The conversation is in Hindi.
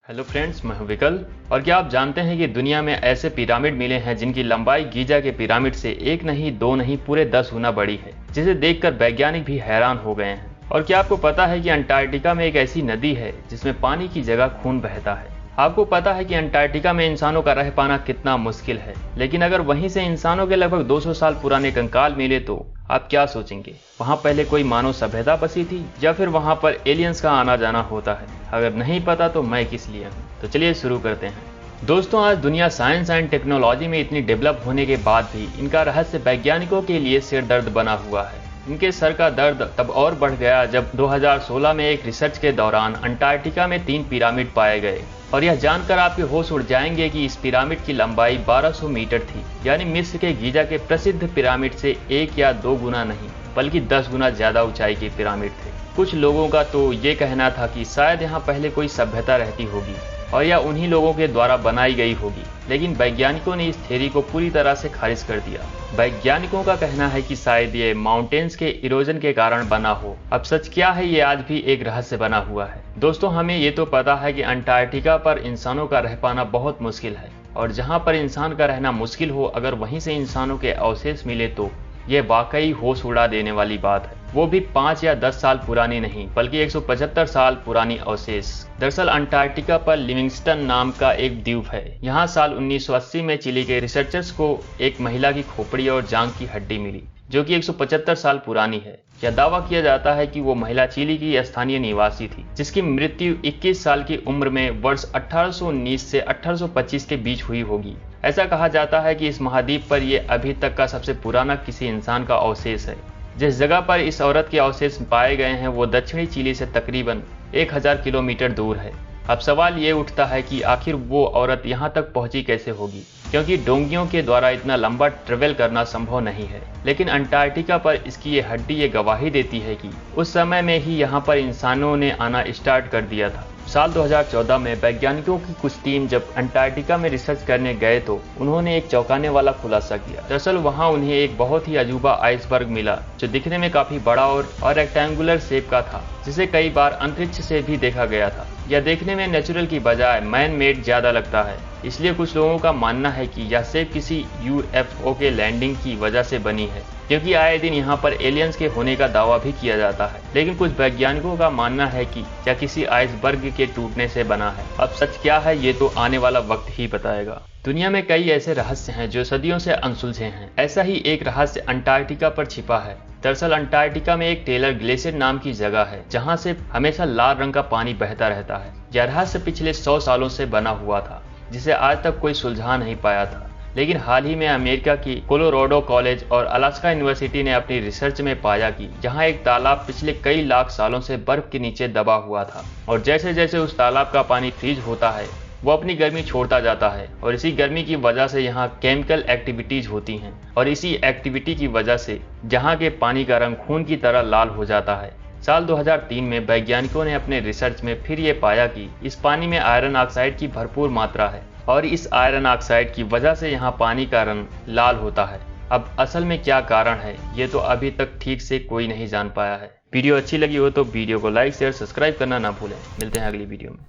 हेलो फ्रेंड्स, मैं हूं विकल। और क्या आप जानते हैं कि दुनिया में ऐसे पिरामिड मिले हैं जिनकी लंबाई गीजा के पिरामिड से एक नहीं दो नहीं पूरे 10 गुना बड़ी है, जिसे देखकर वैज्ञानिक भी हैरान हो गए हैं। और क्या आपको पता है कि अंटार्कटिका में एक ऐसी नदी है जिसमें पानी की जगह खून बहता है। आपको पता है कि अंटार्कटिका में इंसानों का रह पाना कितना मुश्किल है, लेकिन अगर वहीं से इंसानों के लगभग 200 साल पुराने कंकाल मिले तो आप क्या सोचेंगे? वहां पहले कोई मानव सभ्यता बसी थी या फिर वहां पर एलियंस का आना जाना होता है? अगर नहीं पता तो मैं किस लिए हूं। तो चलिए शुरू करते हैं। दोस्तों, आज दुनिया साइंस एंड टेक्नोलॉजी में इतनी डेवलप होने के बाद भी इनका रहस्य वैज्ञानिकों के लिए सिर दर्द बना हुआ है। इनके सर का दर्द तब और बढ़ गया जब 2016 में एक रिसर्च के दौरान अंटार्कटिका में 3 पिरामिड पाए गए। और यह जानकर आपके होश उड़ जाएंगे कि इस पिरामिड की लंबाई 1200 मीटर थी, यानी मिस्र के गीजा के प्रसिद्ध पिरामिड से 1 या 2 गुना नहीं बल्कि 10 गुना ज्यादा ऊंचाई के पिरामिड थे। कुछ लोगों का तो ये कहना था कि शायद यहाँ पहले कोई सभ्यता रहती होगी और यह उन्हीं लोगों के द्वारा बनाई गई होगी, लेकिन वैज्ञानिकों ने इस थ्योरी को पूरी तरह से खारिज कर दिया। वैज्ञानिकों का कहना है कि शायद ये माउंटेन्स के इरोजन के कारण बना हो। अब सच क्या है, ये आज भी एक रहस्य बना हुआ है। दोस्तों, हमें ये तो पता है कि अंटार्कटिका पर इंसानों का रह पाना बहुत मुश्किल है, और जहाँ पर इंसान का रहना मुश्किल हो, अगर वहीं से इंसानों के अवशेष मिले तो ये वाकई होश उड़ा देने वाली बात है। वो भी 5 या 10 साल पुरानी नहीं बल्कि 175 साल पुरानी अवशेष। दरअसल अंटार्कटिका पर लिविंगस्टन नाम का एक द्वीप है। यहाँ साल 1980 में चिली के रिसर्चर्स को एक महिला की खोपड़ी और जांघ की हड्डी मिली, जो कि 175 साल पुरानी है। यह दावा किया जाता है कि वो महिला चिली की स्थानीय निवासी थी, जिसकी मृत्यु 21 साल की उम्र में वर्ष 1819 से 1825 के बीच हुई होगी। ऐसा कहा जाता है कि इस महाद्वीप पर यह अभी तक का सबसे पुराना किसी इंसान का अवशेष है। जिस जगह पर इस औरत के अवशेष पाए गए हैं वो दक्षिणी चिली से तकरीबन 1000 किलोमीटर दूर है। अब सवाल ये उठता है कि आखिर वो औरत यहाँ तक पहुंची कैसे होगी, क्योंकि डोंगियों के द्वारा इतना लंबा ट्रेवल करना संभव नहीं है। लेकिन अंटार्कटिका पर इसकी ये हड्डी ये गवाही देती है कि उस समय में ही यहाँ पर इंसानों ने आना स्टार्ट कर दिया था। साल 2014 में वैज्ञानिकों की कुछ टीम जब अंटार्कटिका में रिसर्च करने गए तो उन्होंने एक चौंकाने वाला खुलासा किया। दरअसल वहां उन्हें एक बहुत ही अजूबा आइसबर्ग मिला, जो दिखने में काफी बड़ा और रेक्टेंगुलर शेप का था, जिसे कई बार अंतरिक्ष से भी देखा गया था। यह देखने में नेचुरल की बजाय मैन मेड ज्यादा लगता है, इसलिए कुछ लोगों का मानना है कि यह शेप किसी यूएफओ के लैंडिंग की वजह से बनी है, क्योंकि आए दिन यहाँ पर एलियंस के होने का दावा भी किया जाता है। लेकिन कुछ वैज्ञानिकों का मानना है कि यह किसी आइसबर्ग के टूटने से बना है। अब सच क्या है ये तो आने वाला वक्त ही बताएगा। दुनिया में कई ऐसे रहस्य हैं जो सदियों से अनसुलझे हैं। ऐसा ही एक रहस्य अंटार्कटिका पर छिपा है। दरअसल अंटार्कटिका में एक टेलर ग्लेशियर नाम की जगह है, जहाँ से हमेशा लाल रंग का पानी बहता रहता है। यह रहस्य पिछले 100 सालों से बना हुआ था, जिसे आज तक कोई सुलझा नहीं पाया था। लेकिन हाल ही में अमेरिका की कोलोराडो कॉलेज और अलास्का यूनिवर्सिटी ने अपनी रिसर्च में पाया कि जहां एक तालाब पिछले कई लाख सालों से बर्फ के नीचे दबा हुआ था, और जैसे जैसे उस तालाब का पानी फ्रीज होता है वो अपनी गर्मी छोड़ता जाता है, और इसी गर्मी की वजह से यहाँ केमिकल एक्टिविटीज होती हैं, और इसी एक्टिविटी की वजह से जहाँ के पानी का रंग खून की तरह लाल हो जाता है। साल 2003 में वैज्ञानिकों ने अपने रिसर्च में फिर ये पाया कि इस पानी में आयरन ऑक्साइड की भरपूर मात्रा है, और इस आयरन ऑक्साइड की वजह से यहाँ पानी का रंग लाल होता है। अब असल में क्या कारण है ये तो अभी तक ठीक से कोई नहीं जान पाया है। वीडियो अच्छी लगी हो तो वीडियो को लाइक शेयर सब्सक्राइब करना ना भूलें। मिलते हैं अगली वीडियो में।